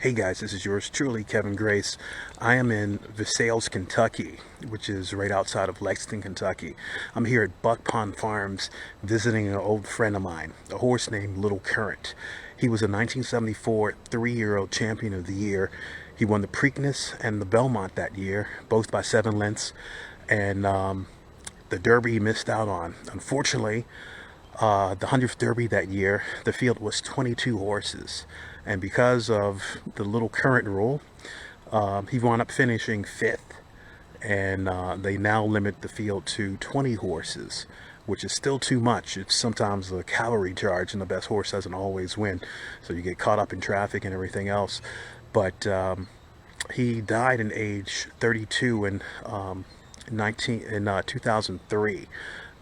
Hey guys, this is yours truly, Kevin Grace. I am in Versailles, Kentucky, which is right outside of Lexington, Kentucky. I'm here at Buck Pond Farms visiting an old friend of mine, a horse named Little Current. He was a 1974 three-year-old champion of the year. He won the Preakness and the Belmont that year, both by 7 lengths, and the Derby he missed out on. Unfortunately, the 100th Derby that year, the field was 22 horses. And because of the little current rule, he wound up finishing fifth. And they now limit the field to 20 horses, which is still too much. It's sometimes a calorie charge, and the best horse doesn't always win. So you get caught up in traffic and everything else. But he died in age 32 in 2003.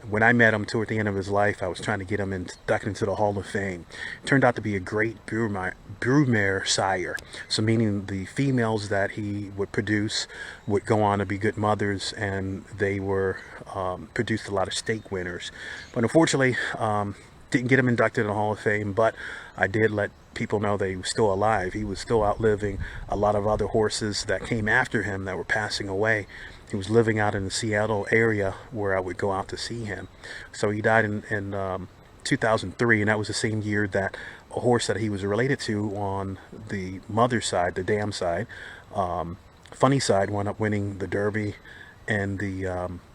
When I met him toward the end of his life, I was trying to get him inducted into the Hall of Fame. Turned out to be a great broodmare sire. So meaning the females that he would produce would go on to be good mothers, and they were produced a lot of stake winners. But unfortunately, didn't get him inducted in the Hall of Fame, but I did let people know that he was still alive. He was still outliving a lot of other horses that came after him that were passing away. He was living out in the Seattle area where I would go out to see him. So he died in 2003, and that was the same year that a horse that he was related to on the mother side, the dam side, funny side, wound up winning the Derby and the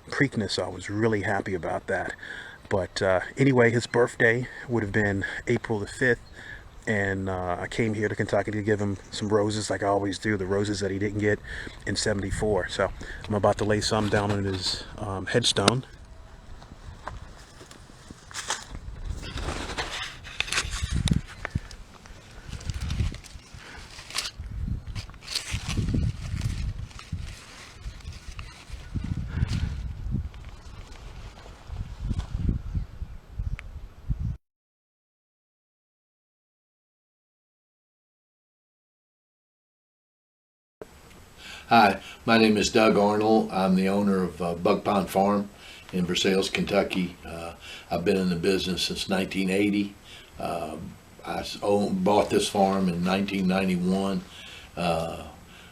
Preakness. So I was really happy about that. But anyway, his birthday would have been April the 5th. And I came here to Kentucky to give him some roses, like I always do, the roses that he didn't get in '74. So I'm about to lay some down on his headstone. Hi, my name is Doug Arnold. I'm the owner of Buck Pond Farm in Versailles, Kentucky. I've been in the business since 1980. Bought this farm in 1991.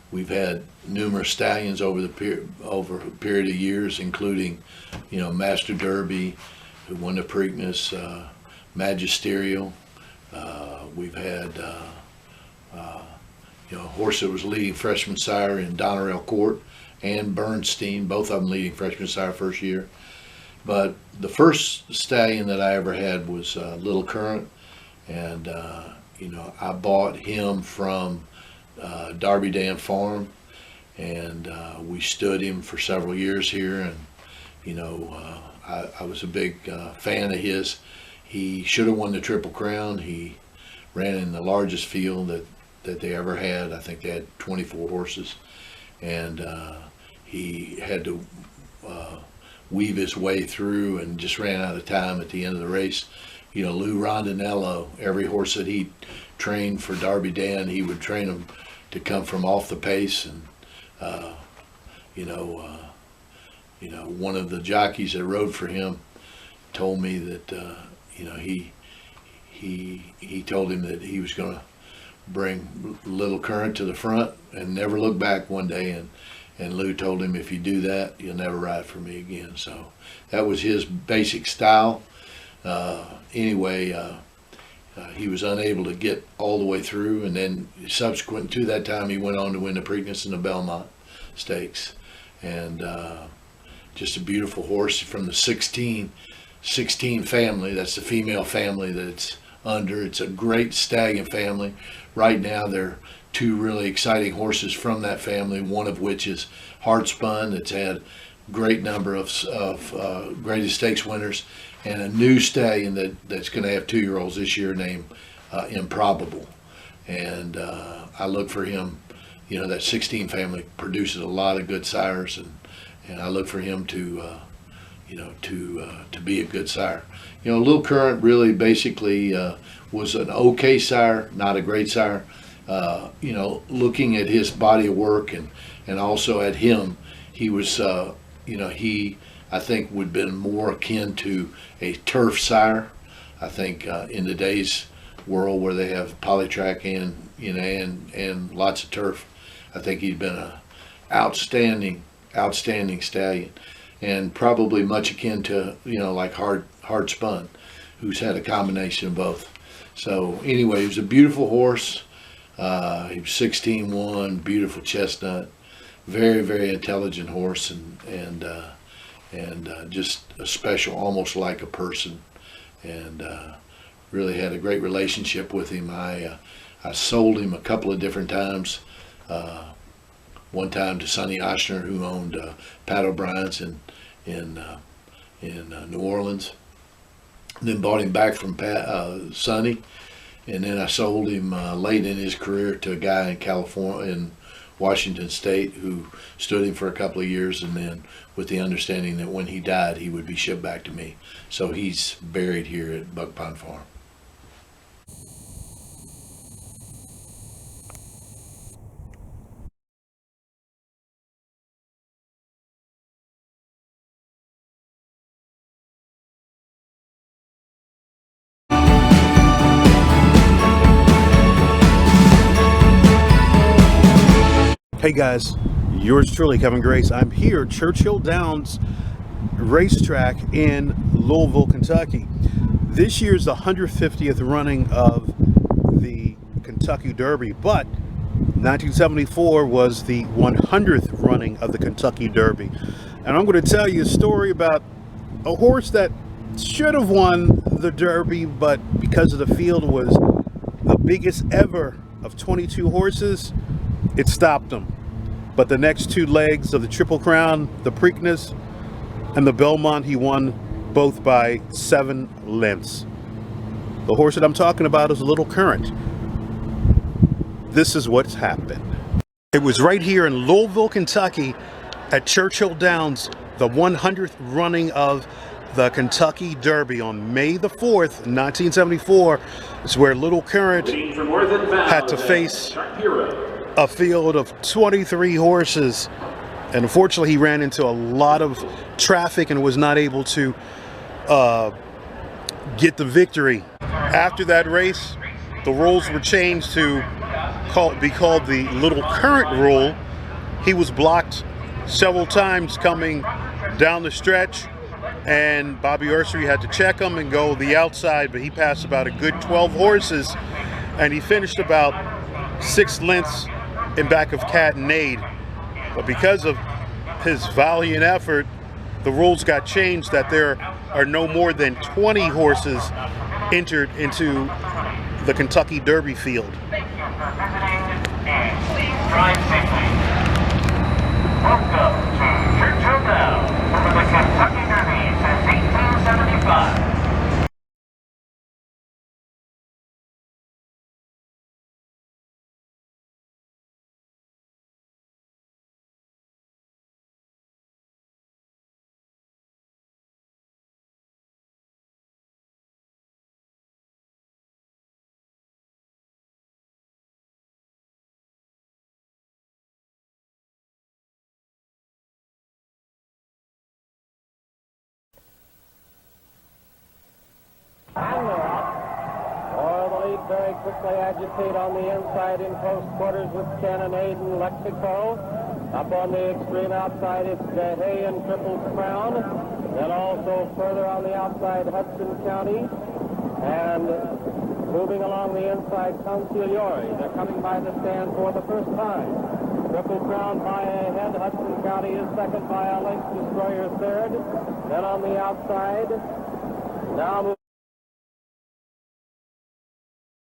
We've had numerous stallions over a period of years, including, Master Derby, who won the Preakness, Magisterial. We've had a horse that was leading freshman sire in Donerail Court and Bernstein, both of them leading freshman sire first year. But the first stallion that I ever had was Little Current, and I bought him from Darby Dam Farm, and we stood him for several years here, and I was a big fan of his. He should have won the Triple Crown. He ran in the largest field that they ever had. I think they had 24 horses, and he had to weave his way through and just ran out of time at the end of the race. Lou Rondinello, every horse that he trained for Darby Dan, he would train them to come from off the pace, and one of the jockeys that rode for him told me that he told him that he was going to bring Little Current to the front and never look back one day, and Lou told him, if you do that, you'll never ride for me again. So that was his basic style. Anyway, he was unable to get all the way through, and then subsequent to that time, he went on to win the Preakness and the Belmont Stakes, and just a beautiful horse from the 16 family. That's the female family that's under. It's a great stallion family. Right now, there are two really exciting horses from that family, one of which is Heartspun, that's had great number of greatest stakes winners, and a new stallion that's going to have 2-year-olds this year named Improbable. And I look for him. That 16 family produces a lot of good sires, and I look for him to be a good sire. Little Current really basically was an okay sire, not a great sire. Looking at his body of work and also at him, he was, I think would have been more akin to a turf sire. I think in today's world where they have polytrack and and lots of turf. I think he's been a outstanding stallion, and probably much akin to, like hard spun, who's had a combination of both. So anyway, he was a beautiful horse. He was 16-1, beautiful chestnut, very, very intelligent horse, and just a special, almost like a person, and really had a great relationship with him. I sold him a couple of different times. One time to Sonny Ochsner, who owned Pat O'Brien's in New Orleans. And then bought him back from Sonny, and then I sold him late in his career to a guy in California, in Washington State, who stood him for a couple of years, and then with the understanding that when he died, he would be shipped back to me. So he's buried here at Buck Pond Farm. Hey guys, yours truly, Kevin Grace. I'm here at Churchill Downs Racetrack in Louisville, Kentucky. This year's the 150th running of the Kentucky Derby, but 1974 was the 100th running of the Kentucky Derby. And I'm going to tell you a story about a horse that should have won the Derby, but because of the field was the biggest ever of 22 horses, it stopped him. But the next two legs of the Triple Crown, the Preakness and the Belmont, he won both by 7 lengths. The horse that I'm talking about is Little Current. This is what's happened. It was right here in Louisville, Kentucky at Churchill Downs, the 100th running of the Kentucky Derby on May the 4th, 1974. It's where Little Current had to face a field of 23 horses, and unfortunately he ran into a lot of traffic and was not able to get the victory. After that race, the rules were changed to be called the Little Current rule. He was blocked several times coming down the stretch, and Bobby Ursery had to check him and go the outside, but he passed about a good 12 horses, and he finished about 6 lengths in back of Cat and Aid. But because of his valiant effort, the rules got changed that there are no more than 20 horses entered into the Kentucky Derby field. Welcome to Churchill Downs for the Kentucky Derby since 1875. And they're out. Or the lead very quickly agitate on the inside in close quarters with Cannonade and Lexico. Up on the extreme outside, it's Hay and Triple Crown. Then also further on the outside, Hudson County. And moving along the inside, Consigliore. They're coming by the stand for the first time. Triple Crown by ahead. Hudson County is second by a length. Destroyer third. Then on the outside, now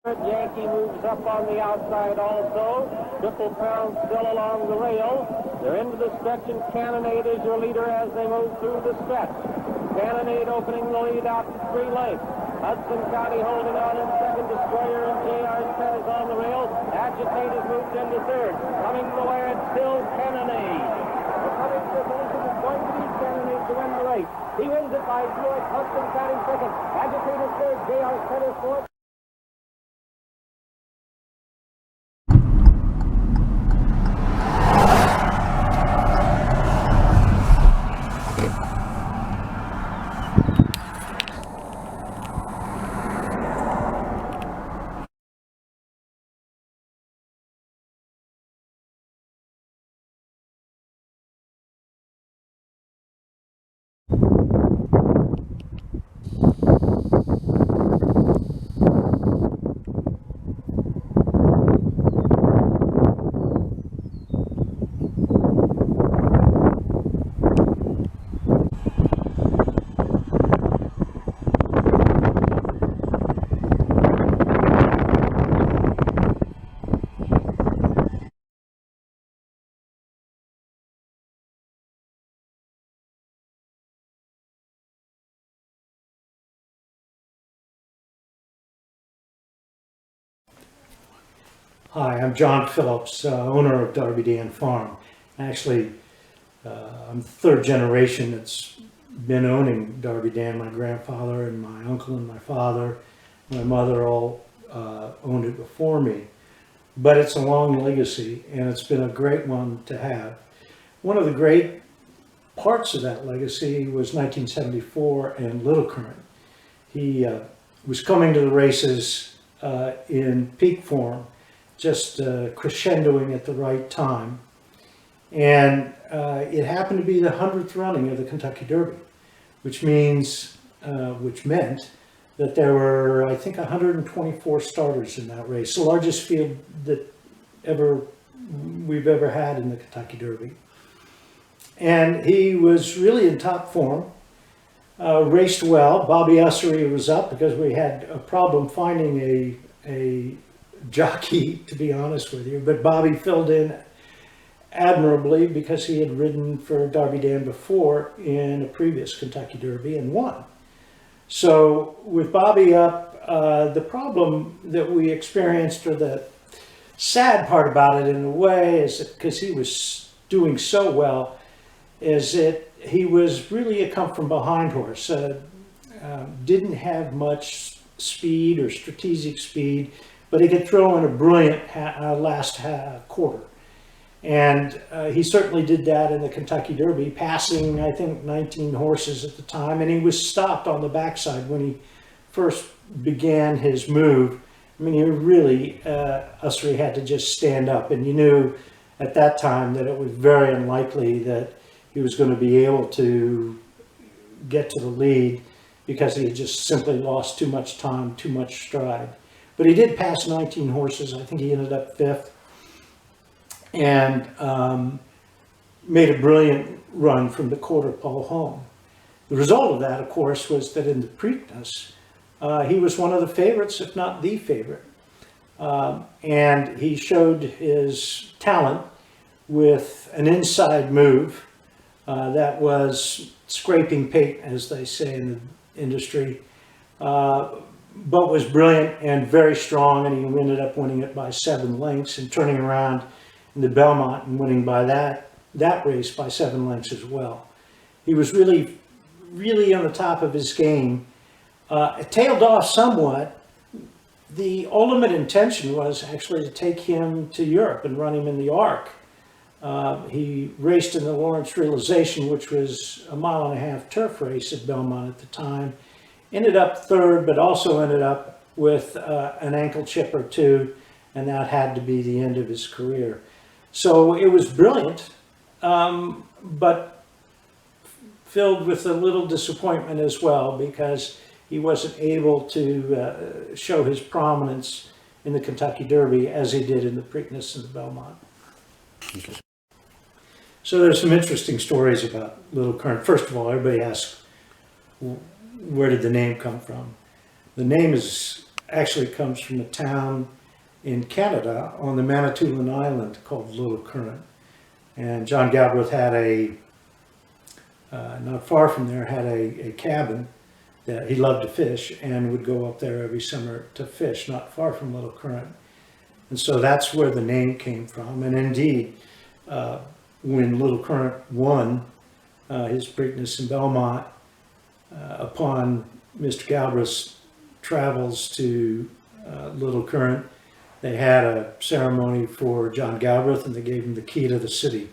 Yankee moves up on the outside also. Triple Crown still along the rail. They're into the stretch, and Cannonade is your leader as they move through the stretch. Cannonade opening the lead out to 3 lengths. Hudson County holding on in second. Destroyer and J.R. Spence on the rail. Agitate has moved into third. Coming to the wire, it's still Cannonade. The coming to the position is going to be Cannonade to win the race. He wins it by George. Hudson County second. Agitate is third. J.R. Spence fourth. Hi, I'm John Phillips, owner of Darby Dan Farm. Actually, I'm the third generation that's been owning Darby Dan. My grandfather and my uncle and my father, my mother all owned it before me. But it's a long legacy, and it's been a great one to have. One of the great parts of that legacy was 1974 and Little Current. He was coming to the races in peak form, just crescendoing at the right time. And it happened to be the 100th running of the Kentucky Derby, which meant that there were, I think, 124 starters in that race, the largest field that we've ever had in the Kentucky Derby. And he was really in top form, raced well. Bobby Ussery was up because we had a problem finding a jockey, to be honest with you, but Bobby filled in admirably because he had ridden for Darby Dan before in a previous Kentucky Derby and won. So with Bobby up, the problem that we experienced, or the sad part about it in a way, is that because he was doing so well, is that he was really a come from behind horse. Didn't have much speed or strategic speed, but he could throw in a brilliant last quarter. And he certainly did that in the Kentucky Derby, passing, I think, 19 horses at the time. And he was stopped on the backside when he first began his move. I mean, he really, Ussery had to just stand up. And you knew at that time that it was very unlikely that he was going to be able to get to the lead because he had just simply lost too much time, too much stride. But he did pass 19 horses. I think he ended up 5th. And made a brilliant run from the quarter pole home. The result of that, of course, was that in the Preakness, he was one of the favorites, if not the favorite. And he showed his talent with an inside move that was scraping pate, as they say in the industry, but was brilliant and very strong, and he ended up winning it by 7 lengths and turning around in the Belmont and winning by that race by 7 lengths as well. He was really on the top of his game. It tailed off somewhat. The ultimate intention was actually to take him to Europe and run him in the Arc. He raced in the Lawrence Realization, which was a 1.5 mile turf race at Belmont at the time. Ended up 3rd, but also ended up with an ankle chip or 2, and that had to be the end of his career. So it was brilliant, but filled with a little disappointment as well, because he wasn't able to show his prominence in the Kentucky Derby as he did in the Preakness and the Belmont. So there's some interesting stories about Little Current. First of all, everybody asks, where did the name come from? The name actually comes from a town in Canada on the Manitoulin Island called Little Current. And John Galbraith had not far from there, had a cabin that he loved to fish and would go up there every summer to fish, not far from Little Current. And so that's where the name came from. And indeed, when Little Current won his Preakness in Belmont, upon Mr. Galbraith's travels to Little Current, they had a ceremony for John Galbraith, and they gave him the key to the city,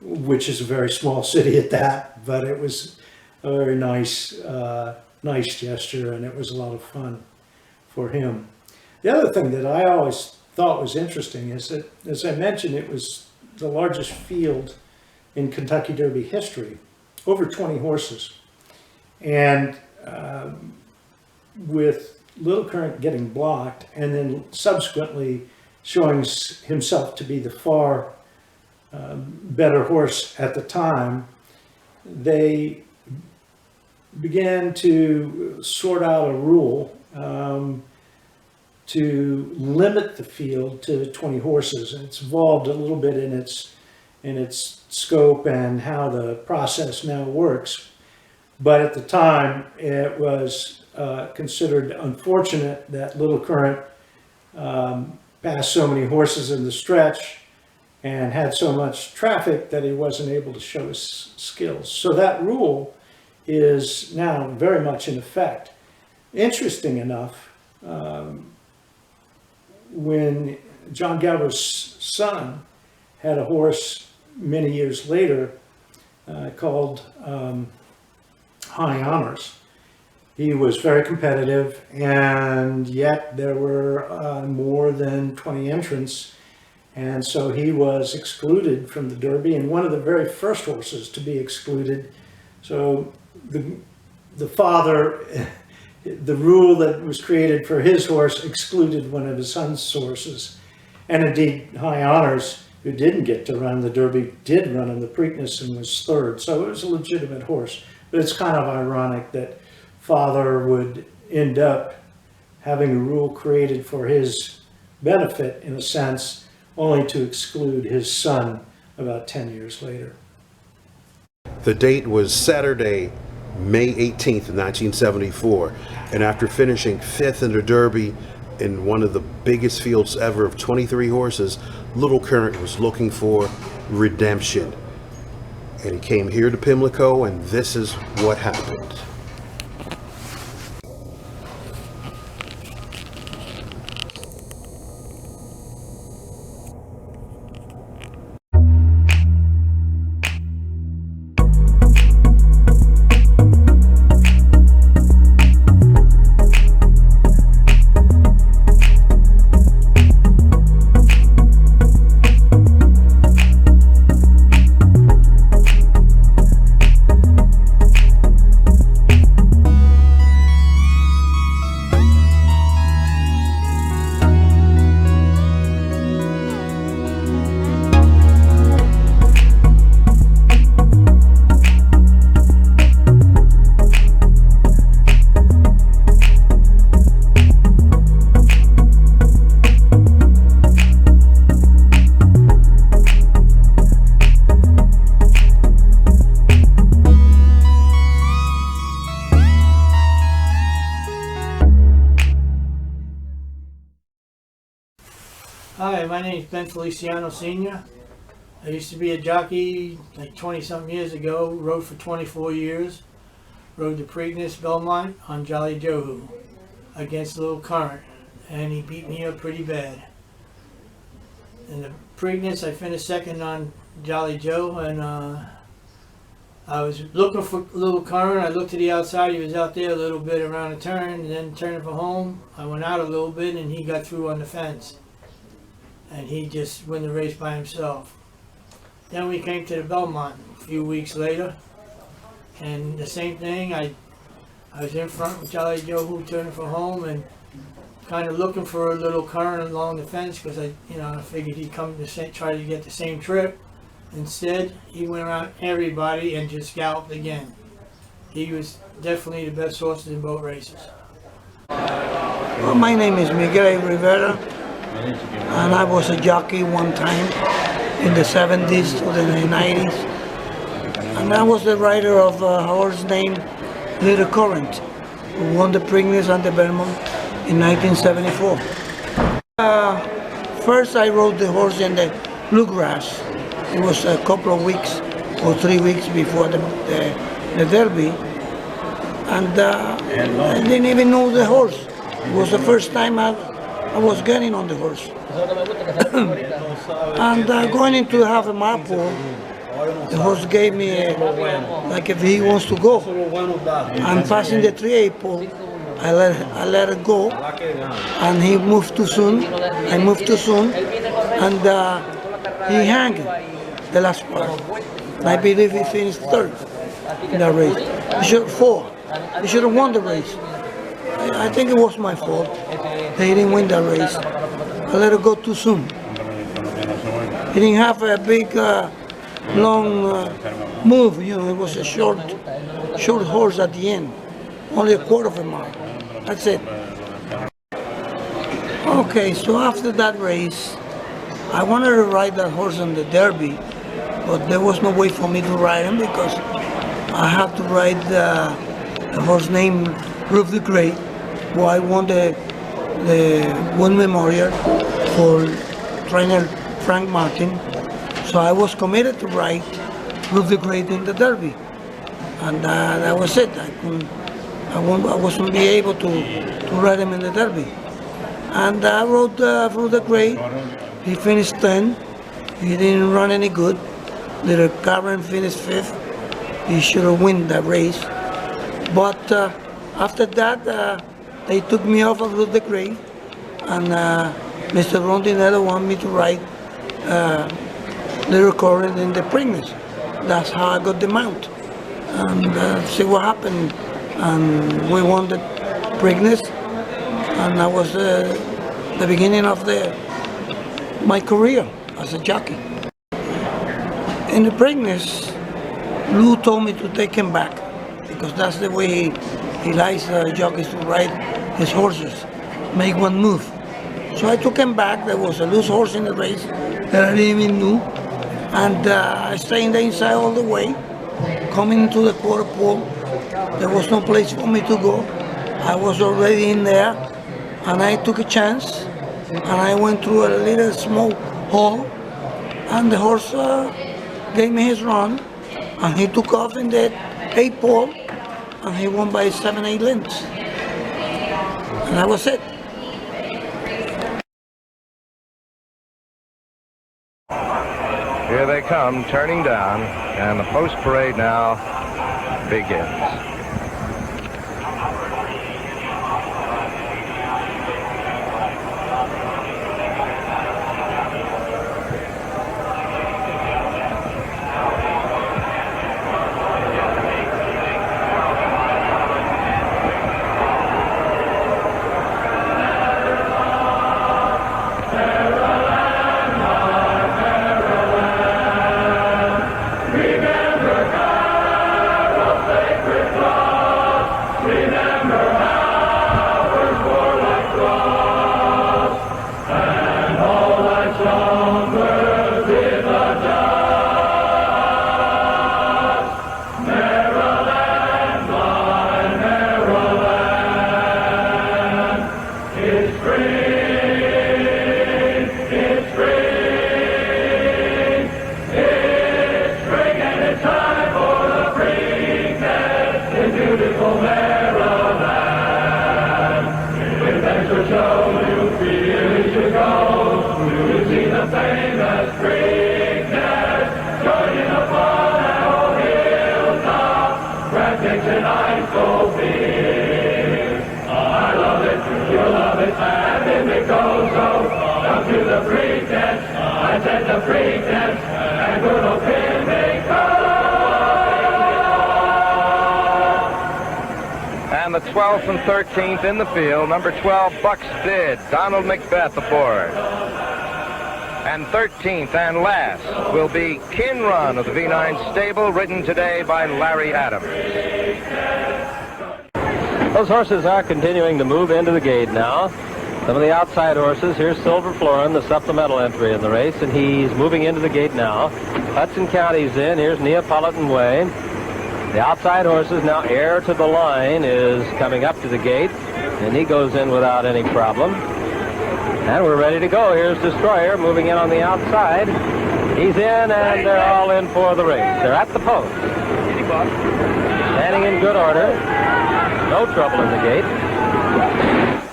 which is a very small city at that, but it was a very nice gesture, and it was a lot of fun for him. The other thing that I always thought was interesting is that, as I mentioned, it was the largest field in Kentucky Derby history, over 20 horses. And with Little Current getting blocked and then subsequently showing himself to be the far better horse at the time, they began to sort out a rule to limit the field to 20 horses. And it's evolved a little bit in its scope and how the process now works. But at the time, it was considered unfortunate that Little Current passed so many horses in the stretch and had so much traffic that he wasn't able to show his skills. So that rule is now very much in effect. Interesting enough, when John Galbraith's son had a horse many years later called High Honors, he was very competitive, and yet there were more than 20 entrants, and so he was excluded from the Derby, and one of the very first horses to be excluded. So the father, the rule that was created for his horse excluded one of his son's horses. And indeed, High Honors, who didn't get to run the Derby, did run in the Preakness and was third. So it was a legitimate horse. But it's kind of ironic that father would end up having a rule created for his benefit, in a sense, only to exclude his son about 10 years later. The date was Saturday, May 18th, 1974, and after finishing fifth in the Derby in one of the biggest fields ever of 23 horses, Little Current was looking for redemption. And he came here to Pimlico, and this is what happened. Hi, my name is Ben Feliciano Sr. I used to be a jockey like 20-something years ago, rode for 24 years, rode the Preakness Belmont on Jolly Joe against Little Current, and he beat me up pretty bad. In the Preakness, I finished second on Jolly Joe, and I was looking for Little Current. I looked to the outside, he was out there a little bit around a turn, and then turning for home. I went out a little bit, and he got through on the fence. And he just won the race by himself. Then we came to the Belmont a few weeks later, and the same thing. I was in front with Jolly Joe who turning for home, and kind of looking for a Little Current along the fence, because I figured he'd come to try to get the same trip. Instead, he went around everybody and just galloped again. He was definitely the best horses in boat races. Well, my name is Miguel Rivera, and I was a jockey one time in the 70s to the 90s. And I was the rider of a horse named Little Current, who won the Preakness and the Belmont in 1974. First I rode the horse in the bluegrass. It was a couple of weeks or 3 weeks before the Derby. And I didn't even know the horse. It was the first time I was getting on the horse. And going into half a mile pool, the horse gave me like if he wants to go. And passing the 3/8 pole, I let it go, and he moved too soon. I moved too soon, and he hung the last part. I believe he finished third in that race. He should have He should have won the race. I think it was my fault. He didn't win that race. I let it go too soon. He didn't have a big, long move. It was a short horse at the end. Only a quarter of a mile. That's it. Okay, so after that race, I wanted to ride that horse on the Derby, but there was no way for me to ride him because I had to ride a horse named Roof the Great, who I won the Wood Memorial for trainer Frank Martin. So I was committed to ride Roof the Great in the Derby, and that was it. I wasn't be able to ride him in the Derby. And I rode Roof the Great. He finished 10. He didn't run any good. Little Karen finished 5th. He should have won that race. But after that, they took me off of Roof the Great, and Mr. Rondinello wanted me to ride Little Current in the Preakness. That's how I got the mount. And see what happened. And we won the Preakness, and that was the beginning of my career as a jockey. In the Preakness, Lou told me to take him back, because that's the way he likes jockeys to ride his horses, make one move. So I took him back. There was a loose horse in the race that I didn't even know, and I stayed in the inside all the way. Coming into the quarter pole, there was no place for me to go. I was already in there, and I took a chance, and I went through a little small hole, and the horse gave me his run, and he took off in the 8th pole, and he won by 7-8 lengths. And that was it. Here they come, turning down, and the post parade now begins. And the 12th and 13th in the field. Number 12, Buck's Bid, Donald Macbeth aboard. And 13th and last will be Kin Run of the V9 stable, ridden today by Larry Adams. Those horses are continuing to move into the gate now. Some of the outside horses. Here's Silver Florin, the supplemental entry in the race, and he's moving into the gate now. Hudson County's in. Here's Neapolitan Way. The outside horses now. Heir to the Line is coming up to the gate, and he goes in without any problem. And we're ready to go. Here's Destroyer moving in on the outside. He's in, and they're all in for the race. They're at the post. Standing in good order. No trouble in the gate.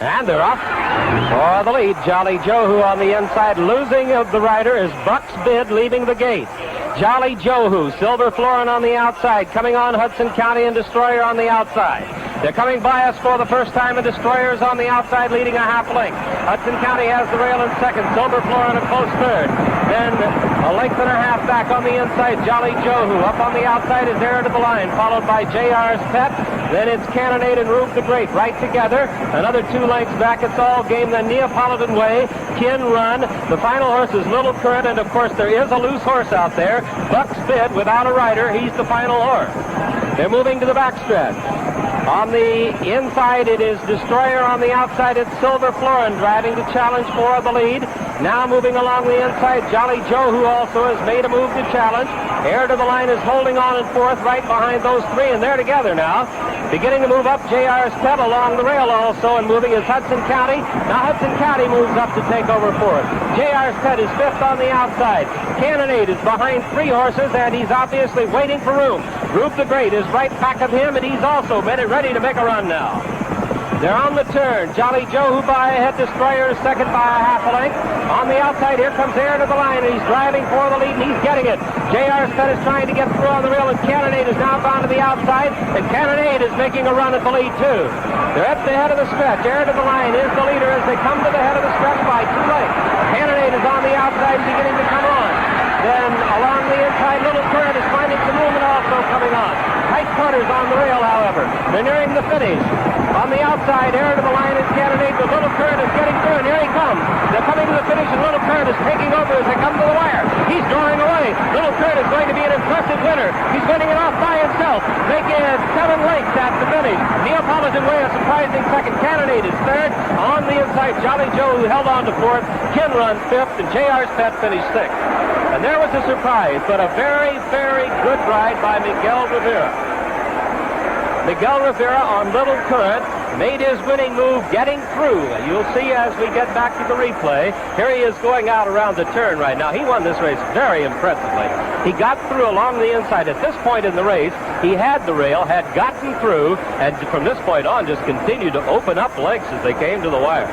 And they're off for the lead. Jolly Joe, who on the inside, losing of the rider is Buck's Bid, leaving the gate. Jolly Joe, who Silver Florin on the outside, coming on Hudson County, and Destroyer on the outside. They're coming by us for the first time, and Destroyer's on the outside, leading a half length. Hudson County has the rail in second. Silver Florin a close third. Then a length and a half back on the inside. Jolly Joe, who up on the outside is Heir to the Line, followed by JR's Pet. Then it's Cannonade and Roof the Great right together. Another 2 lengths back. It's all game. Then Neapolitan Way, Kin Run. The final horse is Little Current, and of course there is a loose horse out there. Buck's Bid without a rider. He's the final horse. They're moving to the backstretch. On the inside, it is Destroyer. On the outside, it's Silver Florin driving to challenge for the lead. Now moving along the inside, Jolly Joe, who also has made a move to challenge. Heir to the Line is holding on in fourth, right behind those three, and they're together now. Beginning to move up, J.R. Stead along the rail also, and moving is Hudson County. Now Hudson County moves up to take over fourth. J.R. Stead is fifth on the outside. Cannonade is behind 3 horses, and he's obviously waiting for room. Rube the Great is right back of him, and he's also ready to make a run now. They're on the turn. Jolly Joe, who by ahead, Destroyer is second by a half a length. On the outside, here comes Heir to the Line, and he's driving for the lead, and he's getting it. J.R. Stead is trying to get through on the rail, and Cannonade is now gone to the outside, and Cannonade is making a run at the lead, too. They're at the head of the stretch. Heir to the Line is the leader as they come to the head of the stretch by 2 lengths. Cannonade is on the outside, beginning to come on. Then along the inside, Little Current is finding some room and also coming on. Tight quarters on the rail, however. They're nearing the finish. On the outside, Heir to the Line is Cannonade, but Little Current is getting through, and here he comes. They're coming to the finish, and Little Current is taking over as they come to the wire. He's drawing away. Little Current is going to be an impressive winner. He's winning it off by himself, making it 7 lengths at the finish. Neapolitan Way, a surprising second. Cannonade is third. On the inside, Jolly Joe, who held on to fourth. Kinrun fifth, and J.R. Stead finished sixth. And there was a surprise, but a very, very good ride by Miguel Rivera. Miguel Rivera on Little Current made his winning move getting through. You'll see as we get back to the replay. Here he is going out around the turn right now. He won this race very impressively. He got through along the inside. At this point in the race, he had the rail, had gotten through, and from this point on just continued to open up lengths as they came to the wire.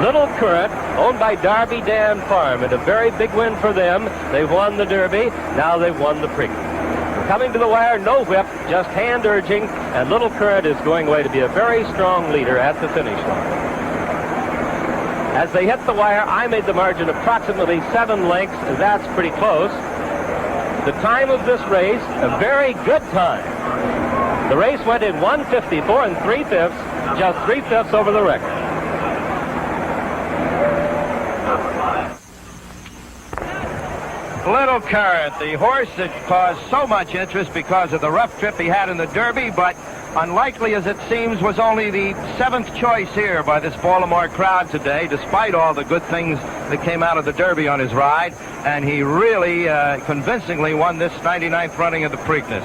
Little Current, owned by Darby Dan Farm, and a very big win for them. They've won the Derby. Now they've won the Preakness. Coming to the wire, no whip, just hand urging, and Little Current is going away to be a very strong leader at the finish line. As they hit the wire, I made the margin approximately 7 lengths. That's pretty close. The time of this race, a very good time. The race went in 1:54 and 3/5, just 3/5 over the record. Little Current, the horse that caused so much interest because of the rough trip he had in the Derby, but unlikely as it seems, was only the 7th choice here by this Baltimore crowd today, despite all the good things that came out of the Derby on his ride, and he really convincingly won this 99th running of the Preakness.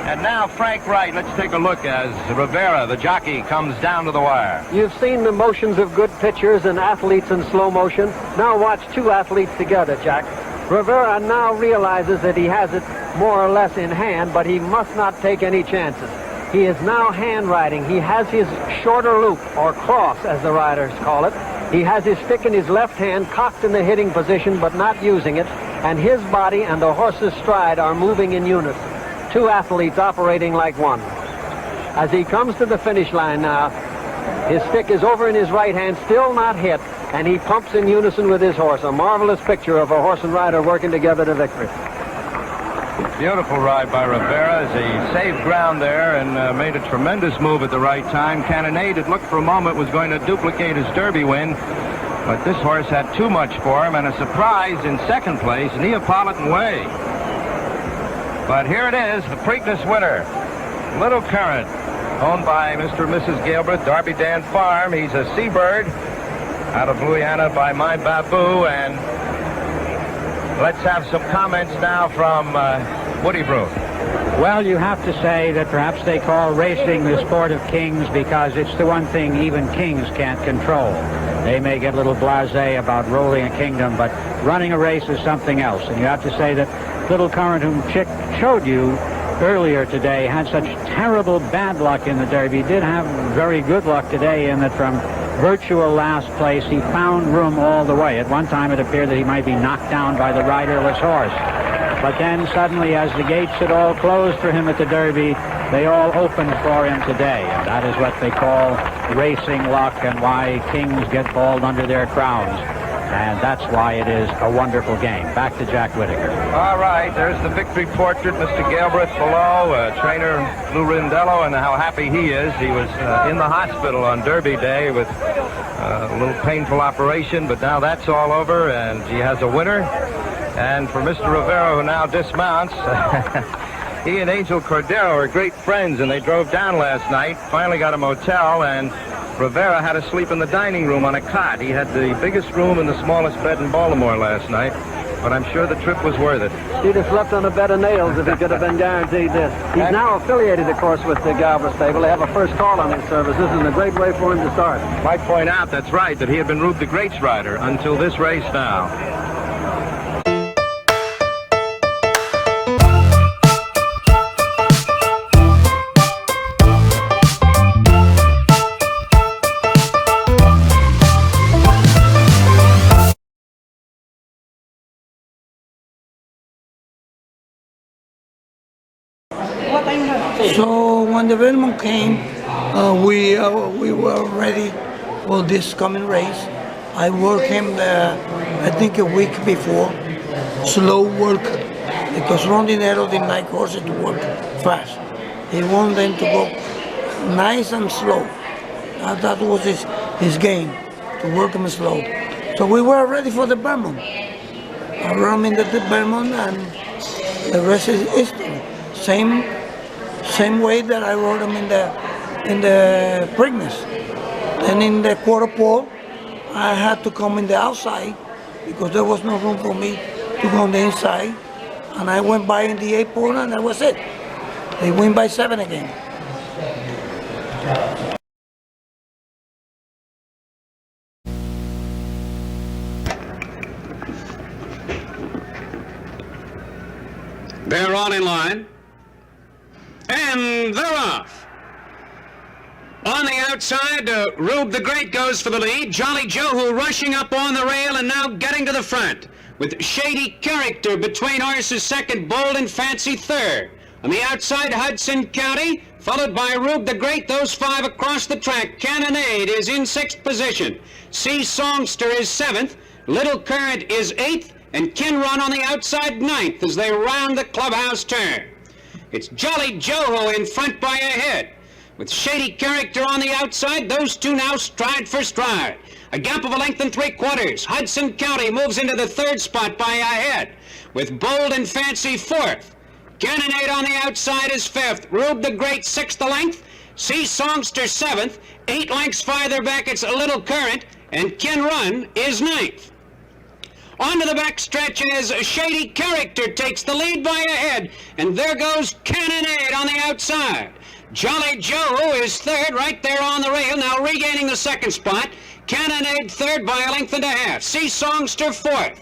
And now Frank Wright, let's take a look as Rivera, the jockey, comes down to the wire. You've seen the motions of good pitchers and athletes in slow motion. Now watch 2 athletes together, Jack. Rivera now realizes that he has it more or less in hand, but he must not take any chances. He is now hand riding. He has his shorter loop, or cross as the riders call it. He has his stick in his left hand, cocked in the hitting position, but not using it, and his body and the horse's stride are moving in unison. 2 athletes operating like one. As he comes to the finish line now, his stick is over in his right hand, still not hit, and he pumps in unison with his horse. A marvelous picture of a horse and rider working together to victory. Beautiful ride by Rivera as he saved ground there and made a tremendous move at the right time. Cannonade, it looked for a moment, was going to duplicate his Derby win, but this horse had too much for him, and a surprise in second place, Neapolitan Way. But here it is, the Preakness winner, Little Current, owned by Mr. and Mrs. Gilbert, Darby Dan Farm. He's a seabird out of Louisiana by My Baboo, and let's have some comments now from Woody Broom. Well, you have to say that perhaps they call racing the sport of kings because it's the one thing even kings can't control. They may get a little blasé about ruling a kingdom, but running a race is something else. And you have to say that Little Current, whom Chick showed you earlier today, had such terrible bad luck in the Derby. He did have very good luck today in that from virtual last place, he found room all the way. At one time, it appeared that he might be knocked down by the riderless horse. But then suddenly, as the gates had all closed for him at the Derby, they all opened for him today. And that is what they call racing luck and why kings get balled under their crowns. And that's why it is a wonderful game. Back to Jack Whitaker. All right, there's the victory portrait, Mr. Galbraith below, trainer Lou Rindello, and how happy he is. He was in the hospital on Derby Day with a little painful operation, but now that's all over, and he has a winner. And for Mr. Rivera, who now dismounts, he and Angel Cordero are great friends, and they drove down last night, finally got a motel, and Rivera had to sleep in the dining room on a cot. He had the biggest room and the smallest bed in Baltimore last night. but I'm sure the trip was worth it. He'd have slept on a bed of nails if he could have been guaranteed this. He's now affiliated, of course, with the Galva stable. They have a first call on his service. This is a great way for him to start. Might point out, that's right, that he had been Rube the Great's rider until this race now. So when the Belmont came, we were ready for this coming race. I worked him, I think a week before, slow work, because Ron Dinero didn't like horses to work fast. He wanted them to go nice and slow. That was his game, to work them slow. So we were ready for the Belmont. I rode him in the Belmont, and the rest is history. Same way that I rode him in the Preakness. Then in the quarter pole, I had to come in the outside because there was no room for me to go on the inside. And I went by in the 8 pole, and that was it. They win by 7 again. They're all in line. And they're off. On the outside, Rube the Great goes for the lead. Jolly Joe, who rushing up on the rail and now getting to the front. With Shady Character between horses second, Bold and Fancy third. On the outside, Hudson County, followed by Rube the Great. Those 5 across the track. Cannonade is in 6th position. Sea Songster is 7th. Little Current is 8th. And Kin Run on the outside 9th as they round the clubhouse turn. It's Jolly Joe in front by a head. With Shady Character on the outside, those two now stride for stride. A gap of a length and 3/4. Hudson County moves into the 3rd spot by a head. With Bold and Fancy 4th. Cannonade on the outside is 5th. Rube the Great 6th a length. Sea Songster 7th. 8 lengths farther back, it's a Little Current. And Kin Run is 9th. Onto the back stretch as Shady Character takes the lead by a head, and there goes Cannonade on the outside. Jolly Joe is 3rd right there on the rail, now regaining the 2nd spot. Cannonade 3rd by a length and a half. Sea Songster 4th.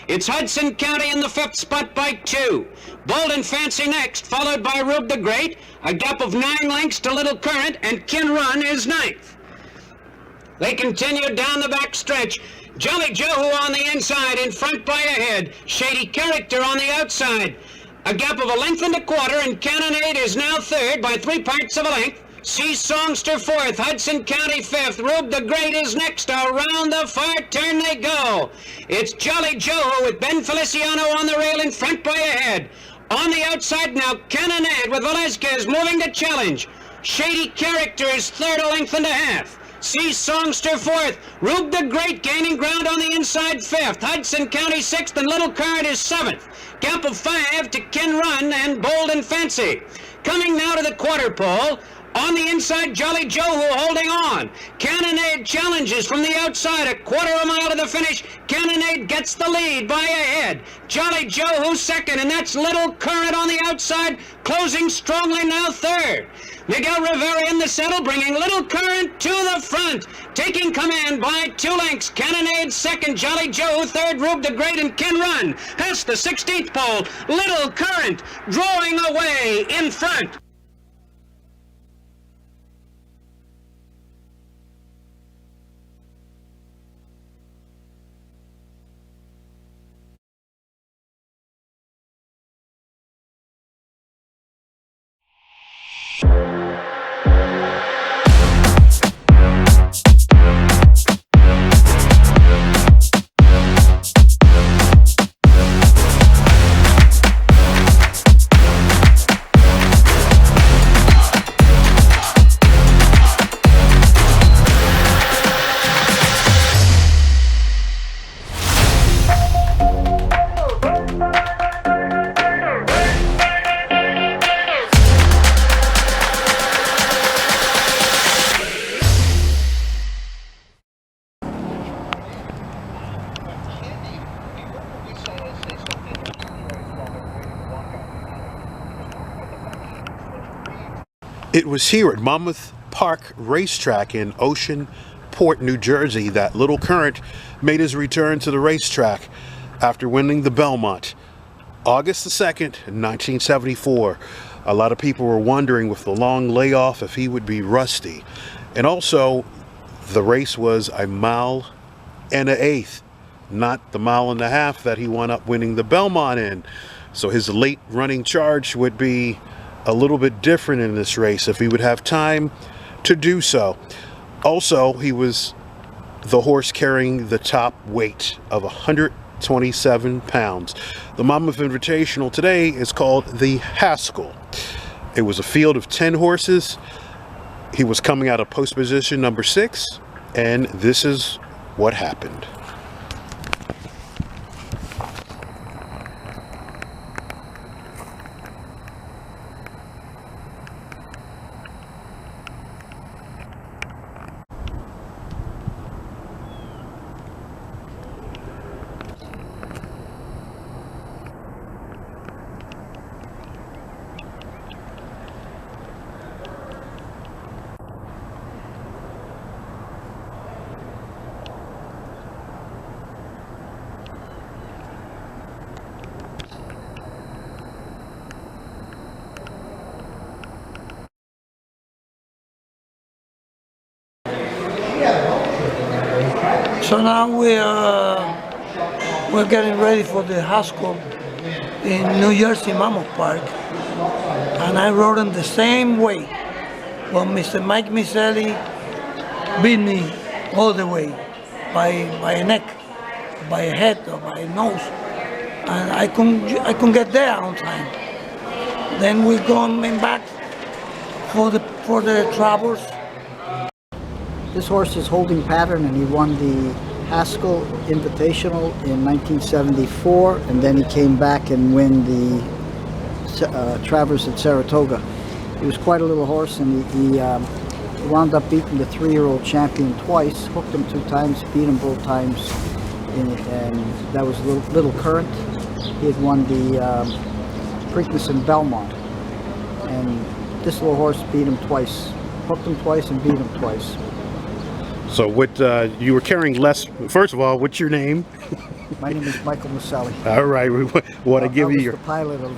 It's Hudson County in the 5th spot by 2. Bold and Fancy next, followed by Rube the Great. A gap of 9 lengths to Little Current, and Kin Run is 9th. They continue down the back stretch. Jolly Joe on the inside, in front by a head. Shady Character on the outside. A gap of a length and a quarter, and Cannonade is now 3rd by 3 parts of a length. Sea Songster 4th, Hudson County 5th. Rube the Great is next. Around the far turn they go. It's Jolly Joe with Ben Feliciano on the rail in front by a head. On the outside now, Cannonade with Velazquez moving to challenge. Shady Character is 3rd a length and a half. Sea Songster 4th. Rube the Great gaining ground on the inside 5th. Hudson County 6th, and Little Current is 7th. Gap of 5 to Kin Run and Bold and Fancy. Coming now to the quarter pole. On the inside, Jolly Joe holding on. Cannonade challenges from the outside. A quarter of a mile to the finish. Cannonade gets the lead by a head. Jolly Joe who's 2nd, and that's Little Current on the outside, closing strongly now 3rd. Miguel Rivera in the saddle, bringing Little Current to the front. Taking command by 2 lengths. Cannonade 2nd, Jolly Joe 3rd, Rube the Great and Kin Run. Past the 16th pole, Little Current drawing away in front. It was here at Monmouth Park Racetrack in Oceanport, New Jersey, that Little Current made his return to the racetrack after winning the Belmont. August the 2nd, 1974. A lot of people were wondering with the long layoff if he would be rusty. And also, the race was a 1.1 miles, not the 1.5 miles that he wound up winning the Belmont in. So his late running charge would be a little bit different in this race if he would have time to do so. Also, he was the horse carrying the top weight of 127 pounds. The Monmouth Invitational today is called the Haskell. It was a field of 10 horses. He was coming out of post position number 6, and this is what happened. So now we're getting ready for the Haskell in New Jersey, Monmouth Park, and I rode him the same way. But Mr. Mike Miselli beat me all the way by a neck, by a head, or by a nose, and I couldn't get there on time. Then we going back for the Travers. This horse is Holding Pattern, and he won the Haskell Invitational in 1974, and then he came back and won the Travers at Saratoga. He was quite a little horse, and he wound up beating the 3-year-old champion twice, hooked him 2 times, beat him both times, and that was Little Current. He had won the Preakness in Belmont, and this little horse beat him twice, hooked him twice and beat him twice. So what, you were carrying less, first of all, what's your name? My name is Michael Miselli. All right, we want to give you your... I was the pilot of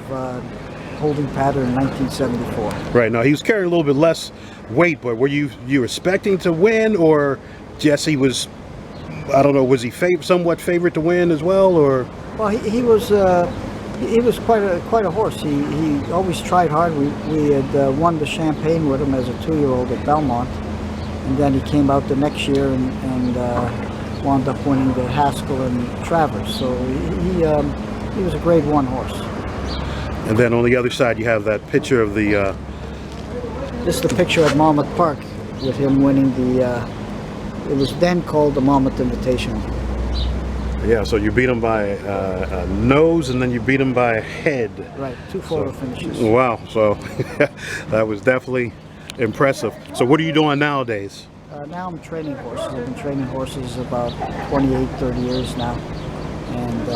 Holding Pattern in 1974. Right, now he was carrying a little bit less weight, but were you expecting to win, or Jesse was, I don't know, was he somewhat favored to win as well, or? Well, he was quite a horse. He always tried hard. We had won the Champagne with him as a 2-year-old at Belmont. And then he came out the next year and wound up winning the Haskell and Travers. So he was a grade 1 horse. And then on the other side, you have that picture of the... This is the picture at Monmouth Park with him winning the... it was then called the Monmouth Invitational. Yeah, so you beat him by a nose, and then you beat him by a head. Right, 2 photo finishes. Wow, so that was definitely impressive. So what are you doing nowadays? Now I'm training horses. I've been training horses about 28, 30 years now. And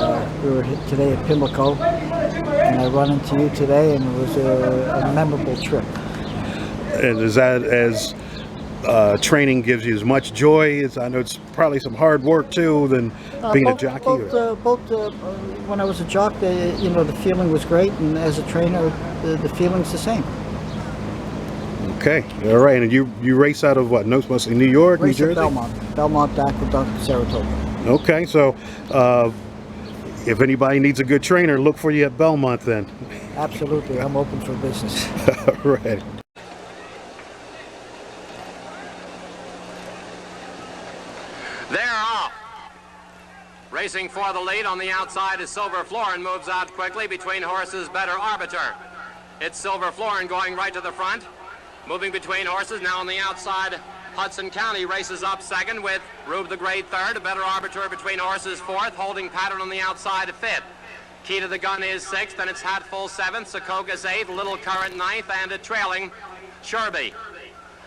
we were today at Pimlico, and I run into you today, and it was a memorable trip. And is that as training gives you as much joy as, I know it's probably some hard work too, than being a jockey? When I was a jock, the feeling was great, and as a trainer, the feeling's the same. Okay, all right, and you race out of what? Mostly New York, New Jersey? Belmont, Aqueduct, Saratoga. Okay, so if anybody needs a good trainer, look for you at Belmont then. Absolutely, I'm open for business. All right. They're off. Racing for the lead on the outside is Silver Florin, moves out quickly between horses Better Arbiter. It's Silver Florin going right to the front. Moving between horses, now on the outside, Hudson County races up second with Rube the Great third, a Better Arbiter between horses fourth, Holding Pattern on the outside fifth. Key to the Gun is sixth, and it's Hatful seventh, Secaucus eighth, Little Current ninth, and a trailing Sherby.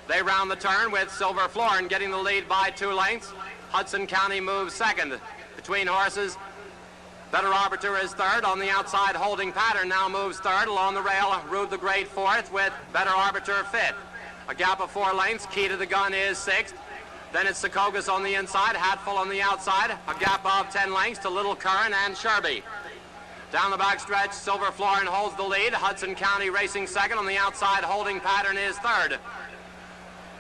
They round the turn with Silver Florin getting the lead by 2 lengths. Hudson County moves second between horses Better Arbiter is third. On the outside, Holding Pattern now moves third. Along the rail, Rube the Great fourth, with Better Arbiter fifth. A gap of 4 lengths. Key to the Gun is sixth. Then it's Secaucus on the inside, Hatful on the outside. A gap of 10 lengths to Little Curran and Sherby. Down the backstretch, Silver Florin holds the lead. Hudson County racing second. On the outside, Holding Pattern is third.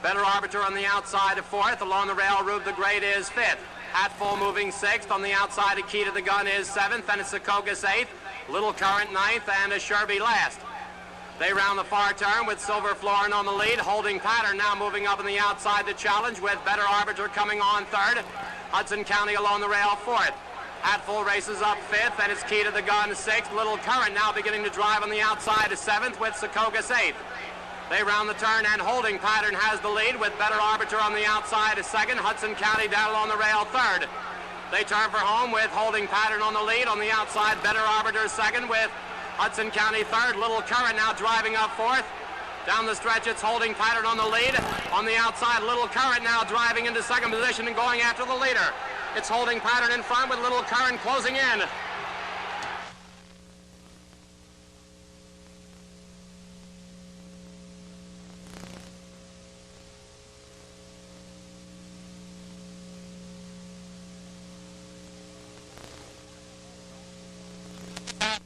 Better Arbiter on the outside fourth. Along the rail, Rube the Great is fifth. Hatful moving sixth. On the outside, A Key to the Gun is seventh. Then it's Secaucus eighth. Little Current ninth, and a Sherby last. They round the far turn with Silver Florin on the lead. Holding Pattern now moving up on the outside to challenge, with Better Arbiter coming on third. Hudson County along the rail fourth. Hatful races up fifth, and it's Key to the Gun sixth. Little Current now beginning to drive on the outside to seventh, with Secaucus eighth. They round the turn, and Holding Pattern has the lead, with Better Arbiter on the outside as second. Hudson County down along the rail third. They turn for home with Holding Pattern on the lead. On the outside, Better Arbiter second, with Hudson County third. Little Current now driving up fourth. Down the stretch, it's Holding Pattern on the lead. On the outside, Little Current now driving into second position and going after the leader. It's Holding Pattern in front, with Little Current closing in.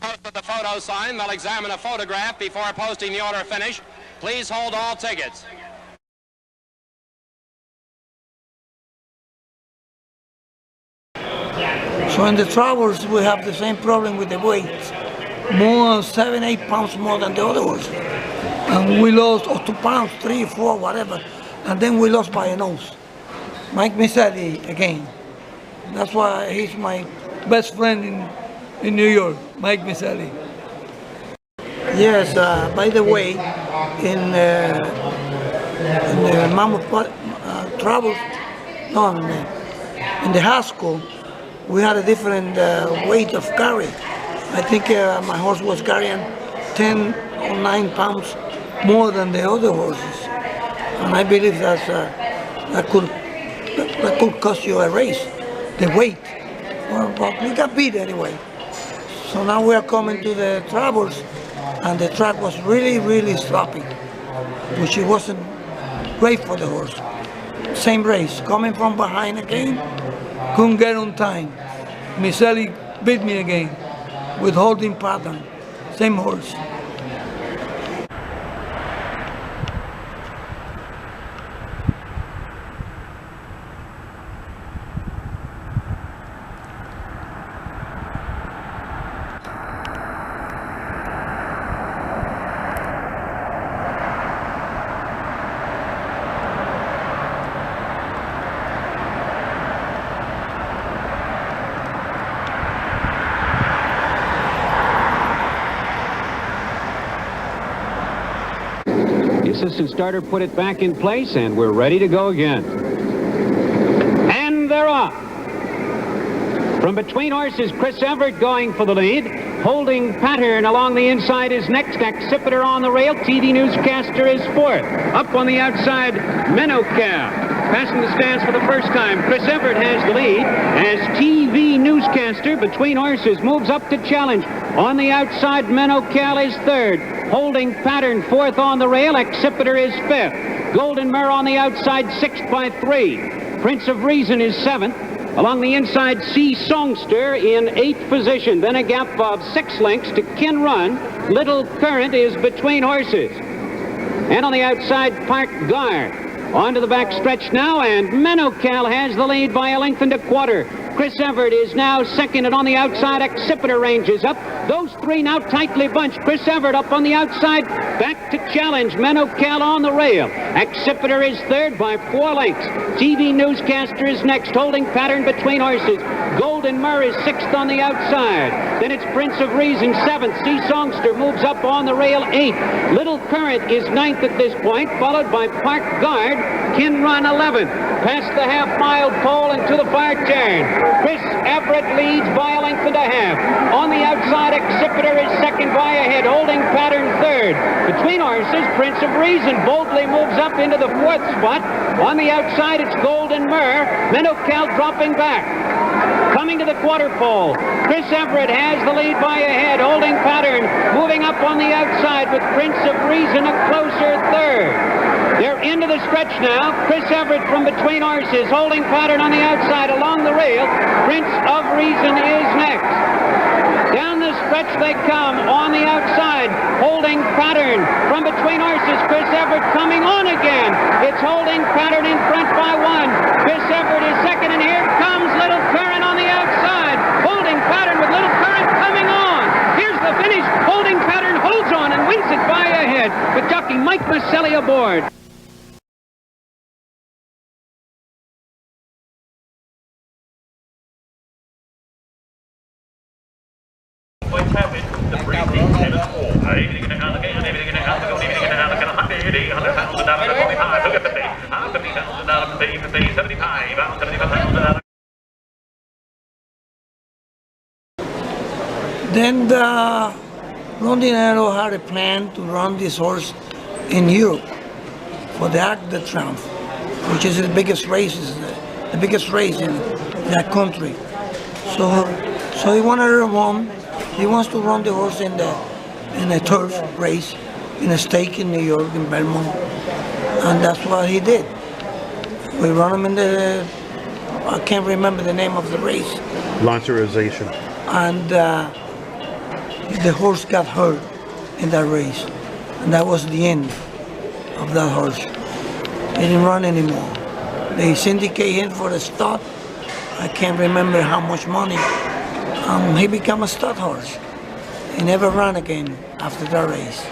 Posted the photo sign. They'll examine a photograph before posting the order finish. Please hold all tickets. So in the travels, we have the same problem with the weight. More 7, 8 pounds more than the other ones. And we lost 2 pounds, 3, 4, whatever. And then we lost by a nose. Mike Misselli again. That's why he's my best friend in New York, Mike Misselli. Yes, by the way, in the Mammoth travels, no, in the Haskell, we had a different weight of carry. I think my horse was carrying 10 or 9 pounds more than the other horses. And I believe that could cost you a race, the weight. Well, but we got beat anyway. So now we are coming to the travels, and the track was really, really sloppy, which it wasn't great for the horse. Same race, coming from behind again, couldn't get on time. Misselli beat me again with Holding Pattern, same horse. Assistant starter put it back in place, and we're ready to go again. And they're off. From between horses, Chris Everett going for the lead. Holding Pattern along the inside is next. Accipiter on the rail. TV Newscaster is fourth. Up on the outside, Menocal. Passing the stands for the first time, Chris Everett has the lead as TV Newscaster between horses moves up to challenge. On the outside, Menocal is third. Holding Pattern fourth on the rail. Accipiter is fifth. Golden Mare on the outside, sixth by 3. Prince of Reason is seventh. Along the inside, Sea Songster in 8th position. Then a gap of 6 lengths to Kin Run. Little Current is between horses. And on the outside, Park Guard. Onto the back stretch now, and Menocal has the lead by 1 1/4 lengths. Chris Everett is now second, and on the outside, Accipiter ranges up. Those three now tightly bunched. Chris Everett up on the outside, back to challenge. Menocal on the rail. Accipiter is third by 4 lengths. TV Newscaster is next, Holding Pattern between horses. Golden Mare is sixth on the outside. Then it's Prince of Reason, seventh. Sea Songster moves up on the rail, 8th. Little Current is 9th at this point, followed by Park Guard. Kin Run, 11th. Past the half-mile pole and to the far turn. Chris Everett leads by 1.5 lengths. On the outside, Accipiter is second by a head. Holding Pattern third. Between horses, Prince of Reason boldly moves up into the 4th spot. On the outside, it's Golden Mare. Menocal dropping back. Coming to the quarter pole, Chris Everett has the lead by a head, holding pattern, moving up on the outside with Prince of Reason a closer third. They're into the stretch now. Chris Everett from between horses, holding pattern on the outside along the rail. Prince of Reason is next. Down the stretch they come on the outside, holding pattern from between horses. Chris Everett coming on again. It's holding pattern in front by one. Chris Everett is second, and here comes Little Current on the outside. Holding pattern with Little Current coming on. Here's the finish. Holding pattern holds on and wins it by a head with jockey Mike Maselli aboard. Then Ron Dinero had a plan to run this horse in Europe for the Arc de Triomphe, which is the biggest race in that country. So he wanted to run. He wants to run the horse in a turf race, in a stake in New York, in Belmont, and that's what he did. We run him in I can't remember the name of the race. Launcherization. And the horse got hurt in that race, and that was the end of that horse. He didn't run anymore. They syndicate him for a stud. I can't remember how much money. He became a stud horse. He never ran again after that race.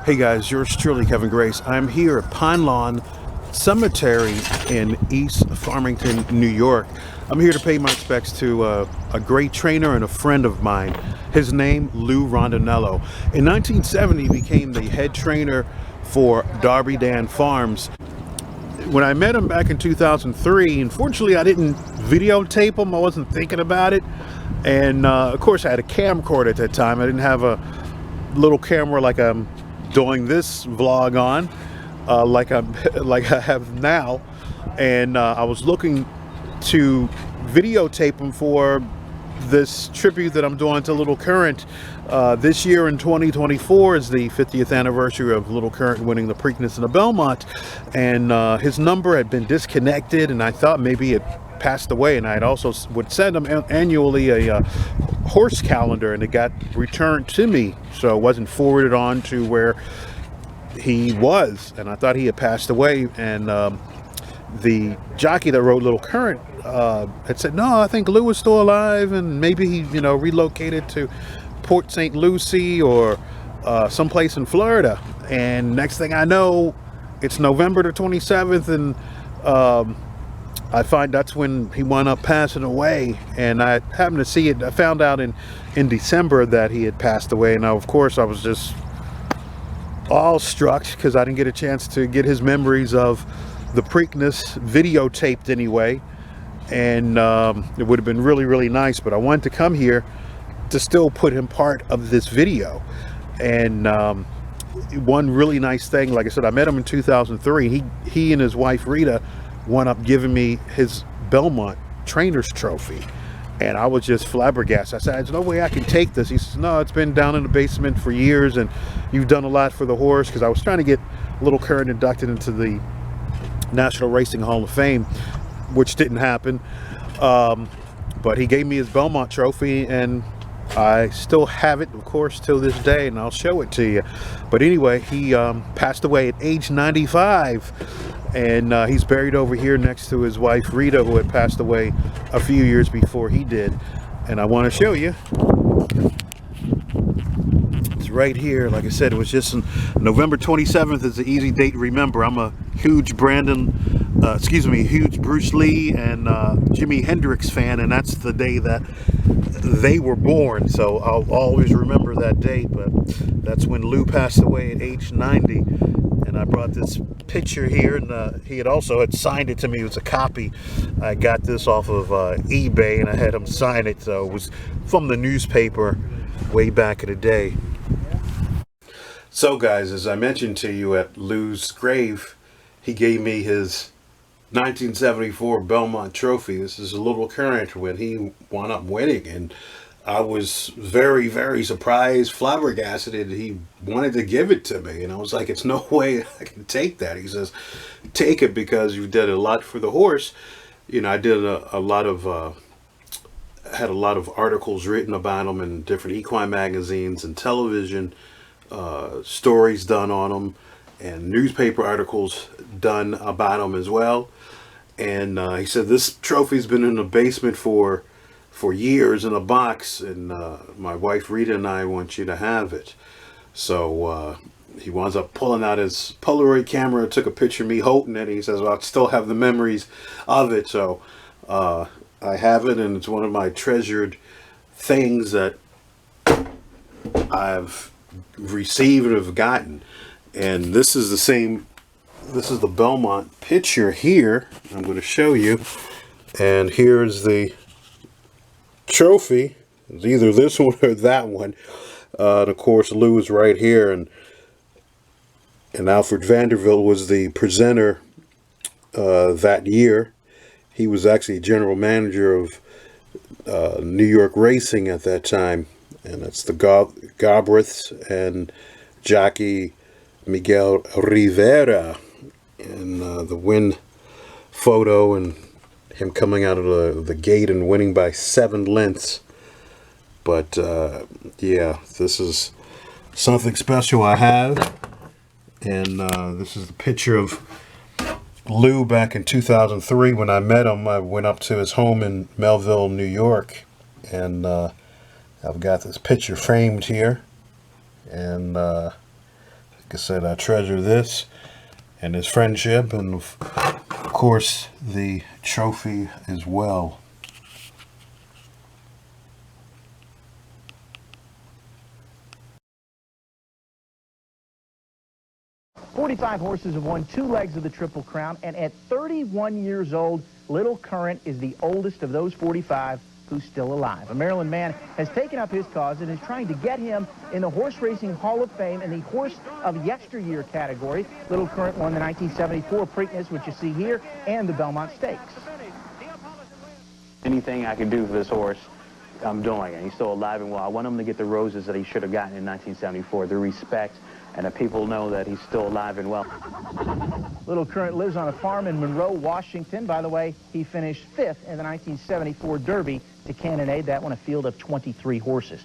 Hey guys, yours truly, Kevin Grace. I'm here at Pine Lawn Cemetery in East Farmington, New York. I'm here to pay my respects to a great trainer and a friend of mine. His name, Lou Rondinello. In 1970, he became the head trainer for Darby Dan Farms. When I met him back in 2003, unfortunately I didn't videotape him. I wasn't thinking about it. And of course I had a camcorder at that time. I didn't have a little camera like I'm doing this vlog on, like I have now. And I was looking to videotape him for this tribute that I'm doing to Little Current. This year in 2024 is the 50th anniversary of Little Current winning the Preakness and the Belmont, and his number had been disconnected, and I thought maybe it passed away, and I'd also would send him annually a horse calendar, and it got returned to me, so it wasn't forwarded on to where he was, and I thought he had passed away. And the jockey that wrote Little Current had said, no, I think Lou is still alive, and maybe he, relocated to Port St. Lucie or someplace in Florida. And next thing I know, it's November the 27th, and I find that's when he wound up passing away. And I happened to see it. I found out in December that he had passed away. And now, of course, I was just all struck because I didn't get a chance to get his memories of the Preakness videotaped anyway. And it would have been really, really nice. But I wanted to come here to still put him part of this video. And one really nice thing, like I said, I met him in 2003. He and his wife Rita wound up giving me his Belmont trainer's trophy, and I was just flabbergasted. I said, there's no way I can take this. He says, no, it's been down in the basement for years, and you've done a lot for the horse, because I was trying to get Little Current inducted into the National Racing Hall of Fame, which didn't happen. But he gave me his Belmont trophy, and I still have it, of course, till this day, and I'll show it to you. But anyway, he passed away at age 95, and he's buried over here next to his wife Rita, who had passed away a few years before he did. and I want to show you. It's right here. Like I said, it was just November 27th is an easy date to remember. I'm a huge huge Bruce Lee and Jimi Hendrix fan, and that's the day that they were born. So I'll always remember that date. But that's when Lou passed away at age 90. And I brought this picture here, and he had signed it to me. It was a copy. I got this off of eBay, and I had him sign it. So it was from the newspaper way back in the day. So guys, as I mentioned to you at Lou's grave, he gave me his 1974 Belmont trophy. This is a little current when he wound up winning, and I was very, very surprised, flabbergasted. He wanted to give it to me, and I was like, "It's no way I can take that." He says, "Take it because you did a lot for the horse." You know, I did a lot of had a lot of articles written about him in different equine magazines and television, stories done on him, and newspaper articles done about him as well. And he said, "This trophy's been in the basement for years in a box, and my wife Rita and I want you to have it." So he winds up pulling out his Polaroid camera, took a picture of me holding it, and he says, "Well, I still have the memories of it." So I have it, and it's one of my treasured things that I've received and have gotten. And this is the Belmont picture here. I'm going to show you. And here's the trophy. It's either this one or that one. And of course, Lou is right here, and Alfred Vanderbilt was the presenter that year. He was actually general manager of New York Racing at that time, and that's the Galbraiths and jockey Miguel Rivera, and the win photo and him coming out of the gate and winning by 7 lengths. But yeah, this is something special I have, and this is the picture of Lou back in 2003 when I met him. I went up to his home in Melville, New York, and I've got this picture framed here, and like I said, I treasure this and his friendship, and of course the trophy as well. "45 horses have won 2 legs of the Triple Crown, and at 31 years old, Little Current is the oldest of those 45 who's still alive. A Maryland man has taken up his cause and is trying to get him in the Horse Racing Hall of Fame in the Horse of Yesteryear category. Little Current won the 1974 Preakness, which you see here, and the Belmont Stakes. Anything I can do for this horse, I'm doing it. He's still alive and well. I want him to get the roses that he should have gotten in 1974, the respect, and that people know that he's still alive and well. Little Current lives on a farm in Monroe, Washington. By the way, he finished 5th in the 1974 Derby to Cannonade. That one a field of 23 horses.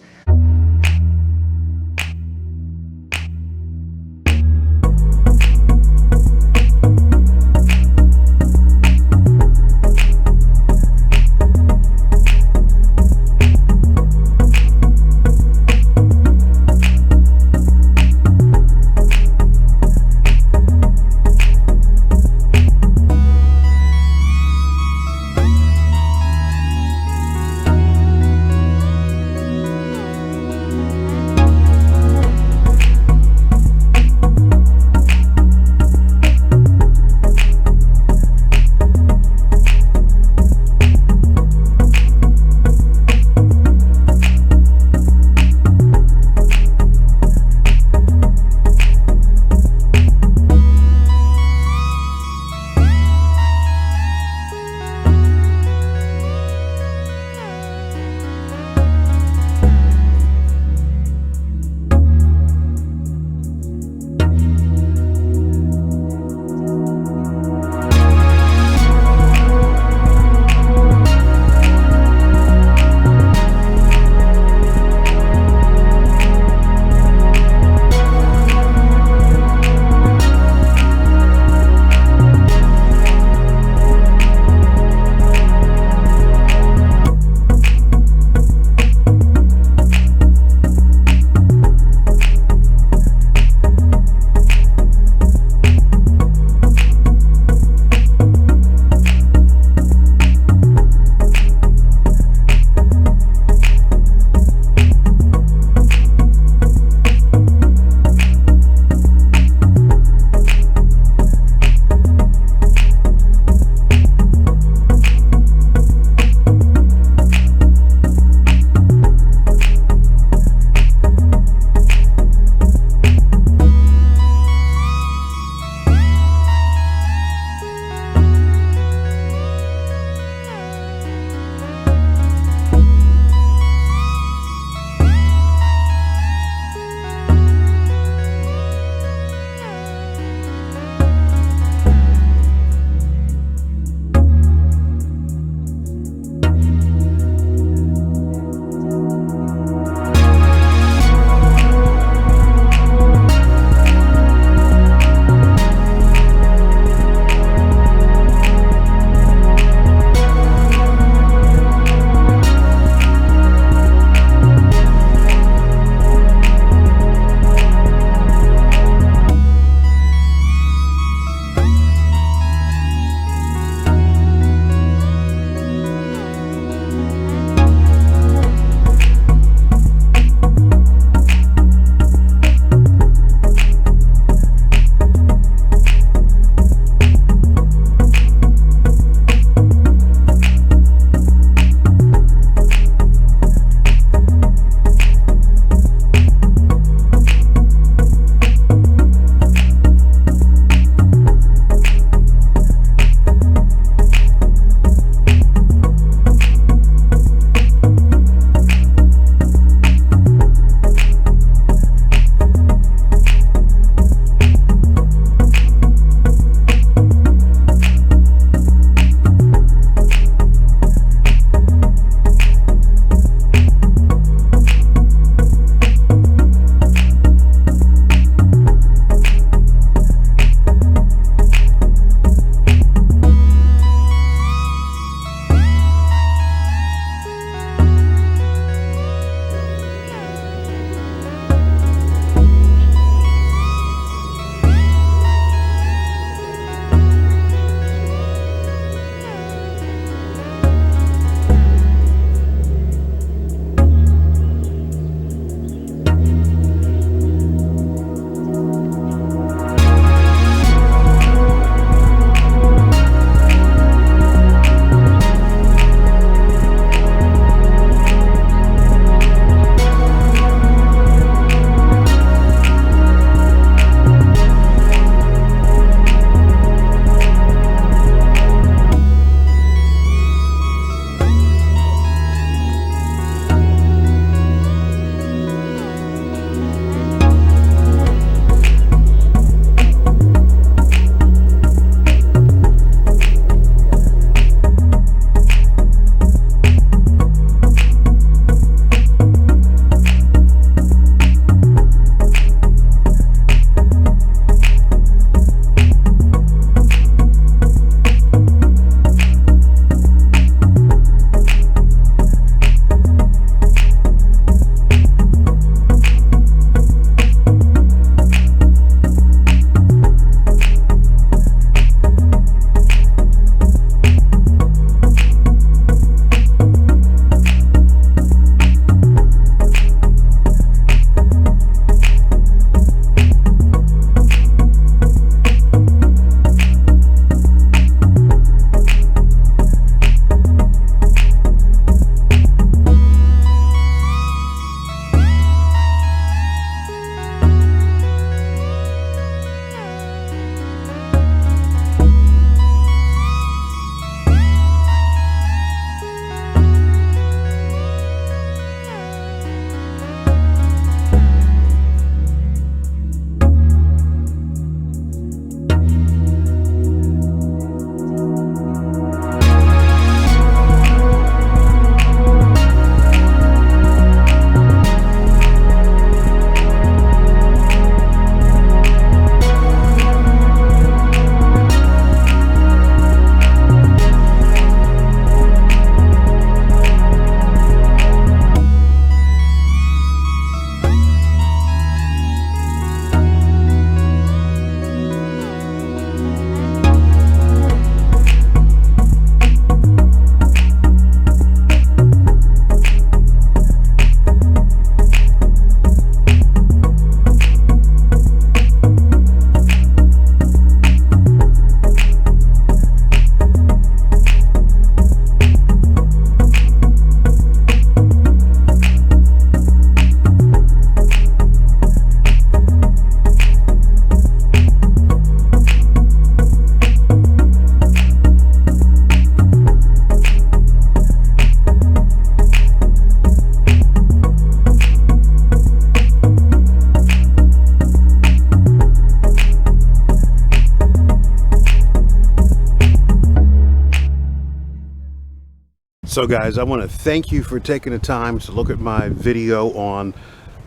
So guys, I want to thank you for taking the time to look at my video on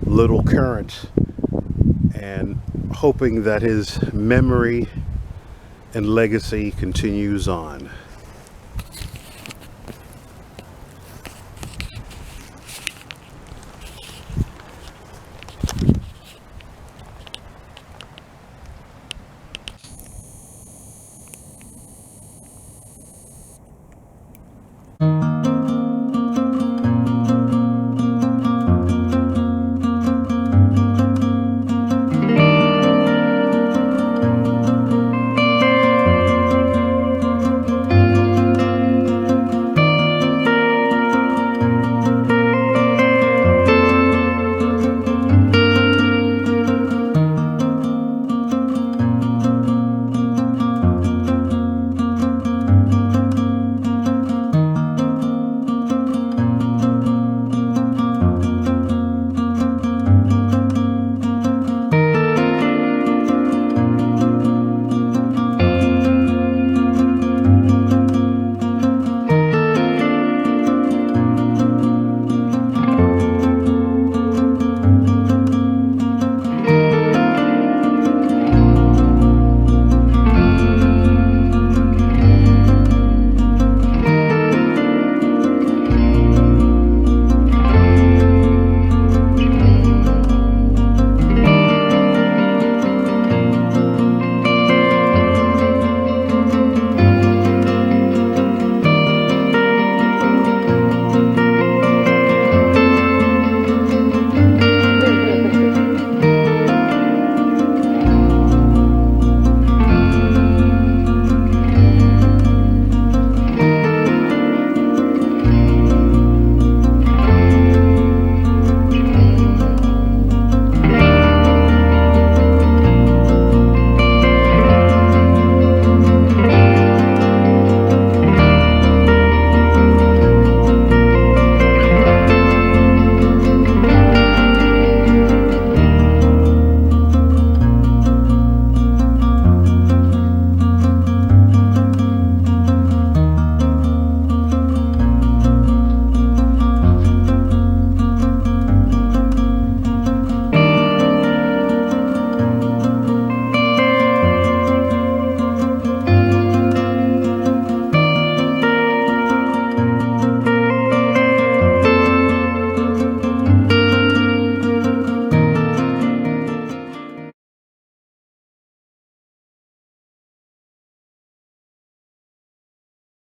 Little Current, and hoping that his memory and legacy continues on.